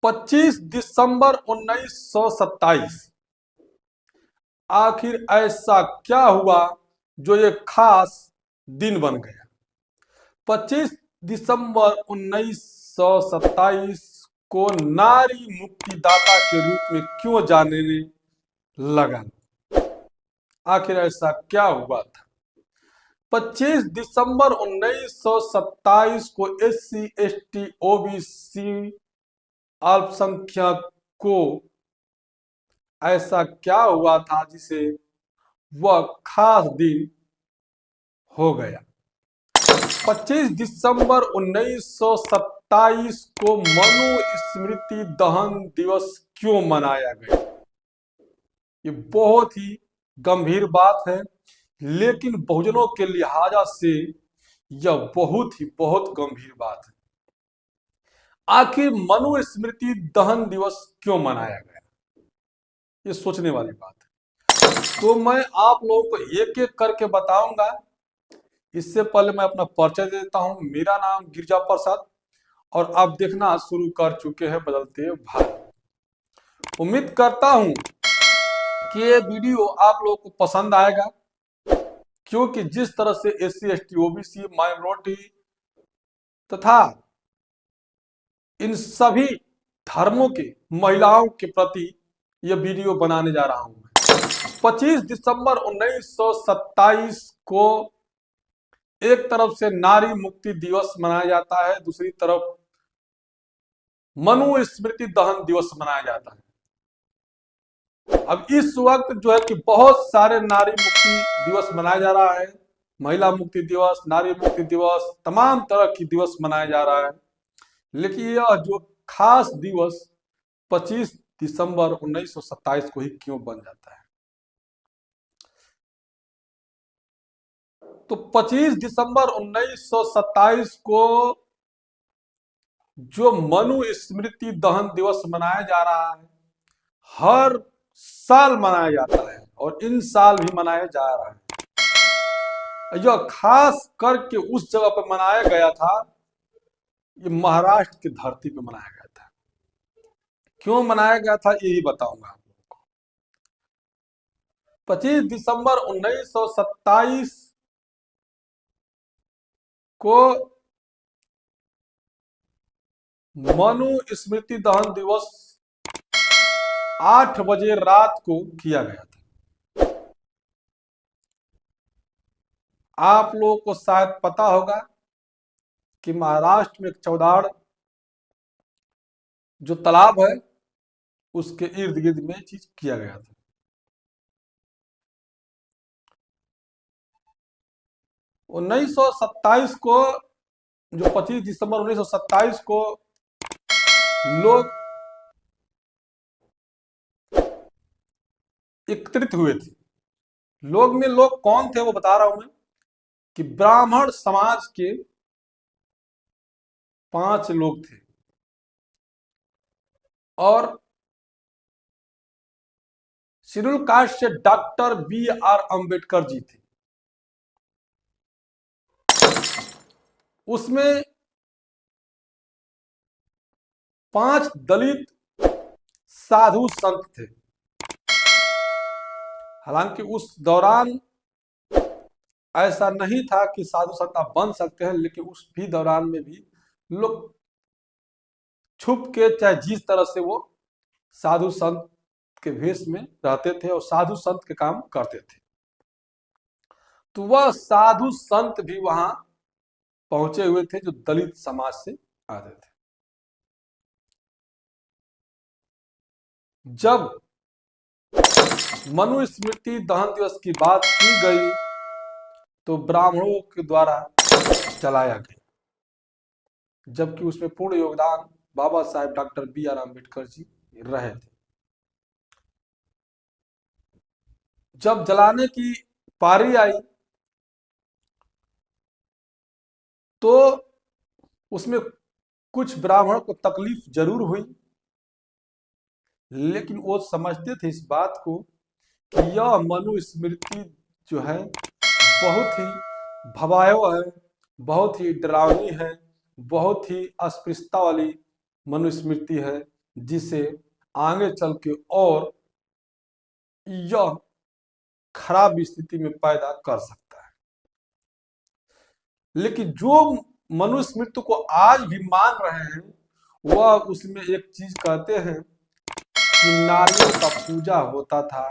25 दिसंबर 1927 आखिर ऐसा क्या हुआ जो ये खास दिन बन गया। 25 दिसंबर 1927 को नारी मुक्तिदाता के रूप में क्यों जानने लगा। आखिर ऐसा क्या हुआ था। 25 दिसंबर 1927 को SC ST OBC अल्पसंख्यक को ऐसा क्या हुआ था जिसे वह खास दिन हो गया। 25 दिसंबर 1927 को मनुस्मृति दहन दिवस क्यों मनाया गया। ये बहुत ही गंभीर बात है, लेकिन बहुजनों के लिहाजा से यह बहुत गंभीर बात है। आखिर मनुस्मृति दहन दिवस क्यों मनाया गया, ये सोचने वाली बात है। तो मैं आप लोगों को एक एक करके बताऊंगा। इससे पहले मैं अपना परिचय दे देता हूं। मेरा नाम गिरजा प्रसाद और आप देखना शुरू कर चुके हैं बदलते भारत। उम्मीद करता हूं कि ये वीडियो आप लोगों को पसंद आएगा, क्योंकि जिस तरह से SC ST OBC माइनॉरिटी तथा इन सभी धर्मों के महिलाओं के प्रति यह वीडियो बनाने जा रहा हूं। 25 दिसंबर 1927 को एक तरफ से नारी मुक्ति दिवस मनाया जाता है, दूसरी तरफ मनुस्मृति दहन दिवस मनाया जाता है। अब इस वक्त जो है कि बहुत सारे नारी मुक्ति दिवस मनाया जा रहा है, महिला मुक्ति दिवस, नारी मुक्ति दिवस, तमाम तरह की दिवस मनाया जा रहा है। लेकिन यह जो खास दिवस 25 दिसंबर 1927 को ही क्यों बन जाता है। तो 25 दिसंबर 1927 को जो मनुस्मृति दहन दिवस मनाया जा रहा है, हर साल मनाया जाता है और इन साल भी मनाया जा रहा है। यह खास करके उस जगह पर मनाया गया था, ये महाराष्ट्र की धरती पे मनाया गया था। क्यों मनाया गया था यही बताऊंगा आप लोगों को। 25 दिसंबर 1927 को मनुस्मृति दहन दिवस 8 बजे रात को किया गया था। आप लोगों को शायद पता होगा कि महाराष्ट्र में एक चौदाड़ जो तालाब है उसके इर्द गिर्द में चीज किया गया था। उन्नीस सौ 27 को जो 25 दिसंबर 1927 को लोग एकत्रित हुए थे। लोग में लोग कौन थे वो बता रहा हूं मैं, कि ब्राह्मण समाज के 5 लोग थे और शेड्यूल कास्ट से डॉक्टर BR अम्बेडकर जी थे। उसमें 5 दलित साधु संत थे। हालांकि उस दौरान ऐसा नहीं था कि साधु संत आप बन सकते हैं, लेकिन उस भी दौरान में भी लोग छुप के चाहे जिस तरह से वो साधु संत के भेष में रहते थे और साधु संत के काम करते थे। तो वह साधु संत भी वहां पहुंचे हुए थे जो दलित समाज से आते थे। जब मनुस्मृति दहन दिवस की बात की गई तो ब्राह्मणों के द्वारा चलाया गया, जबकि उसमें पूर्ण योगदान बाबा साहेब डॉक्टर BR अम्बेडकर जी रहे थे। जब जलाने की पारी आई तो उसमें कुछ ब्राह्मण को तकलीफ जरूर हुई, लेकिन वो समझते थे इस बात को कि यह मनुस्मृति जो है बहुत ही भयावह है, बहुत ही डरावनी है, बहुत ही अस्पृश्यता वाली मनुस्मृति है, जिसे आगे चल के और यह खराब स्थिति में पैदा कर सकता है। लेकिन जो मनुस्मृति को आज भी मान रहे हैं वह उसमें एक चीज कहते हैं कि नारियों का पूजा होता था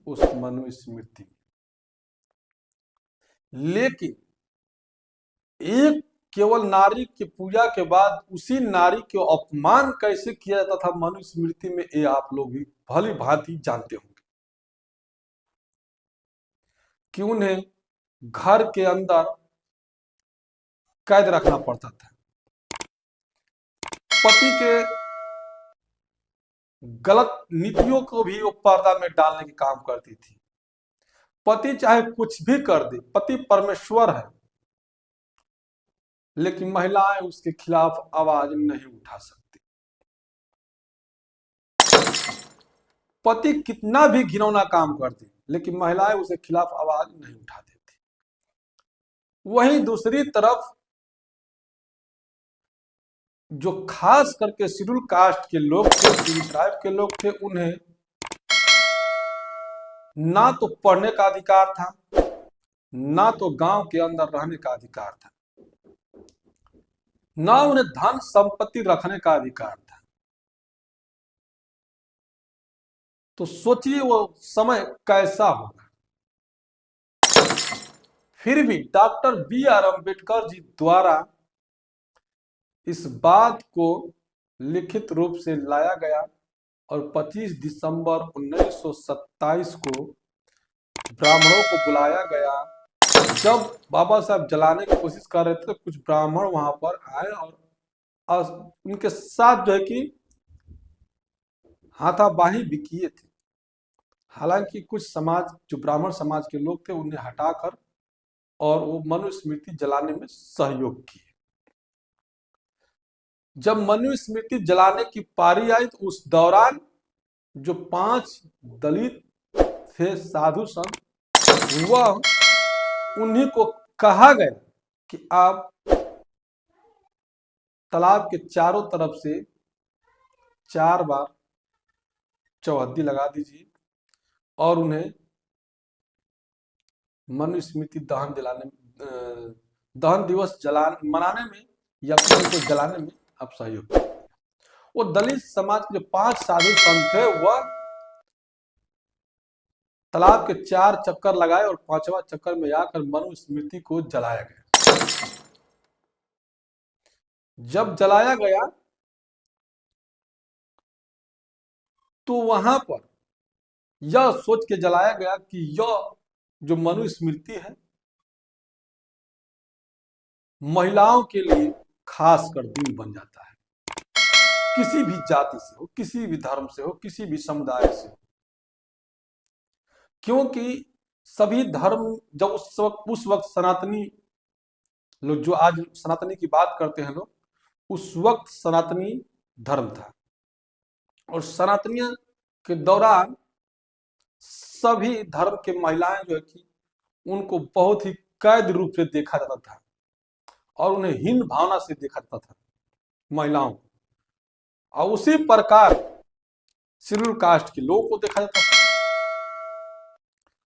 उस मनुस्मृति में। लेकिन एक केवल नारी की पूजा के बाद उसी नारी के अपमान कैसे किया जाता था मनुस्मृति में, ये आप लोग भी भली भांति जानते होंगे कि उन्हें घर के अंदर कैद रखना पड़ता था। पति के गलत नीतियों को भी वो पर्दा में डालने के काम करती थी। पति चाहे कुछ भी कर दे, पति परमेश्वर है, लेकिन महिलाएं उसके खिलाफ आवाज नहीं उठा सकती। पति कितना भी घिनौना काम करती, लेकिन महिलाएं उसके खिलाफ आवाज नहीं उठा देती। वहीं दूसरी तरफ जो खास करके शेड्यूल कास्ट के लोग थे, शेड्यूल ट्राइब के लोग थे, उन्हें ना तो पढ़ने का अधिकार था, ना तो गांव के अंदर रहने का अधिकार था, ना उन्हें धन संपत्ति रखने का अधिकार था। तो सोचिए वो समय कैसा होगा। फिर भी डॉक्टर बी.आर. अम्बेडकर जी द्वारा इस बात को लिखित रूप से लाया गया और 25 दिसंबर 1927 को ब्राह्मणों को बुलाया गया। जब बाबा साहब जलाने की कोशिश कर रहे थे तो कुछ ब्राह्मण वहां पर आए और उनके साथ जो है कि हाथापाई भी किए थे। हालांकि कुछ समाज जो ब्राह्मण समाज के लोग थे उन्हें हटाकर और वो मनुस्मृति जलाने में सहयोग किए। जब मनुस्मृति जलाने की पारी आई तो उस दौरान जो 5 दलित थे साधु संत, वह उन्हीं को कहा गया कि आप तालाब के चारों तरफ से 4 बार चौहद्दी लगा दीजिए और उन्हें मनुस्मृति दहन दिवस मनाने में या फिर उनको जलाने में आप सहयोग करें। वो दलित समाज के जो 5 साधु संत थे वह तालाब के 4 चक्कर लगाए और 5वां चक्कर में आकर मनुस्मृति को जलाया गया। जब जलाया गया तो वहां पर यह सोच के जलाया गया कि यह जो मनुस्मृति है महिलाओं के लिए खास कर दिन बन जाता है। किसी भी जाति से हो, किसी भी धर्म से हो, किसी भी समुदाय से हो, क्योंकि सभी धर्म जब उस वक्त सनातनी लोग, जो आज सनातनी की बात करते हैं लोग, उस वक्त सनातनी धर्म था और सनातनियों के दौरान सभी धर्म के महिलाएं जो है कि उनको बहुत ही कैद रूप से देखा जाता था और उन्हें हीन भावना से देखा जाता था महिलाओं को, और उसी प्रकार शेड्यूल कास्ट के लोगों को देखा जाता था।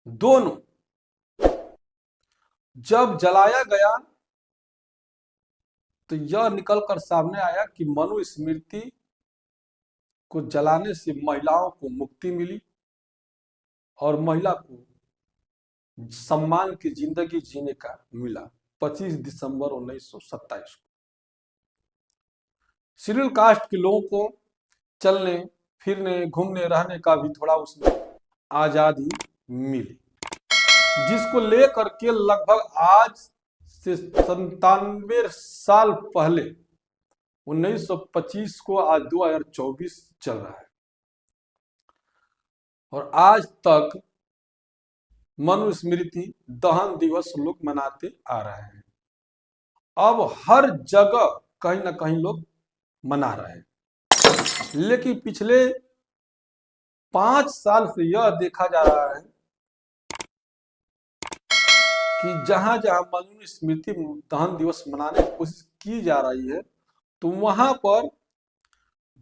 दोनों जब जलाया गया तो यह निकलकर सामने आया कि मनुस्मृति को जलाने से महिलाओं को मुक्ति मिली और महिला को सम्मान की जिंदगी जीने का मिला। 25 दिसंबर 1927 को शेड्यूल कास्ट के लोगों को चलने फिरने घूमने रहने का भी थोड़ा उसमें आजादी मिली, जिसको लेकर के लगभग आज से 97 साल पहले 1925 को आज 2024 चल रहा है और आज तक मनुस्मृति दहन दिवस लोग मनाते आ रहे हैं। अब हर जगह कहीं ना कहीं लोग मना रहे हैं, लेकिन पिछले 5 साल से यह देखा जा रहा है कि जहां जहां मनुस्मृति दहन दिवस मनाने की कोशिश की जा रही है तो वहां पर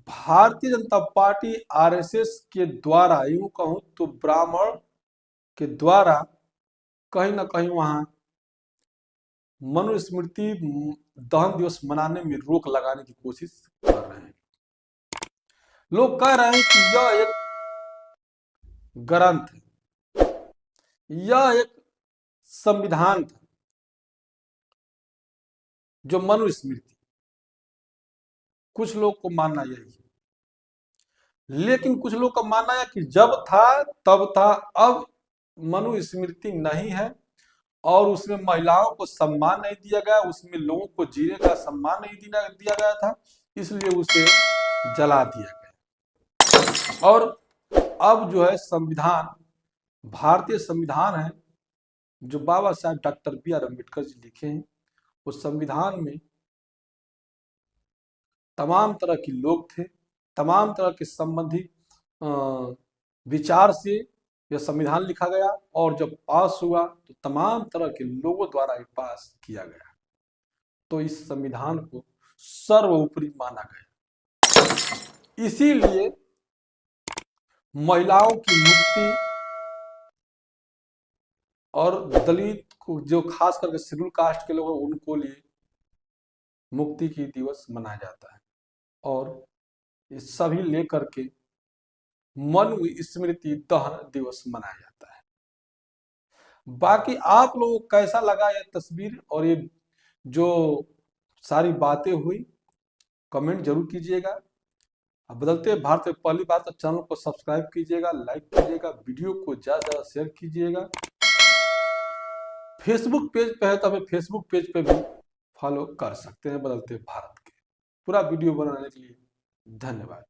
भारतीय जनता पार्टी आरएसएस के द्वारा, यूं कहूं तो ब्राह्मण के द्वारा कहीं ना कहीं वहां मनुस्मृति दहन दिवस मनाने में रोक लगाने की कोशिश कर रहे हैं। लोग कह रहे हैं कि यह एक ग्रंथ है, यह एक संविधान था जो मनुस्मृति, कुछ लोग को मानना यही है। लेकिन कुछ लोग का मानना है कि जब था तब था, अब मनुस्मृति नहीं है और उसमें महिलाओं को सम्मान नहीं दिया गया, उसमें लोगों को जीने का सम्मान नहीं दिया गया था, इसलिए उसे जला दिया गया। और अब जो है संविधान, भारतीय संविधान है जो बाबा साहब डॉक्टर बी.आर. अम्बेडकर जी लिखे हैं, उस संविधान में तमाम तरह के लोग थे, तमाम तरह के संबंधी विचार से यह संविधान लिखा गया और जब पास हुआ तो तमाम तरह के लोगों द्वारा ये पास किया गया। तो इस संविधान को सर्वोपरि माना गया। इसीलिए महिलाओं की मुक्ति और दलित को, जो खास करके शेड्यूल कास्ट के लोग हैं, उनको लिए मुक्ति की दिवस मनाया जाता है और ये सभी लेकर के मनुस्मृति दहन दिवस मनाया जाता है। बाकी आप लोगों को कैसा लगा ये तस्वीर और ये जो सारी बातें हुई, कमेंट जरूर कीजिएगा। अब बदलते भारत में पहली बार तो चैनल को सब्सक्राइब कीजिएगा, लाइक कीजिएगा, वीडियो को ज्यादा से ज्यादा शेयर कीजिएगा। फेसबुक पेज पे है तो हमें फेसबुक पेज पे भी फॉलो कर सकते हैं बदलते भारत के। पूरा वीडियो बनाने के लिए धन्यवाद।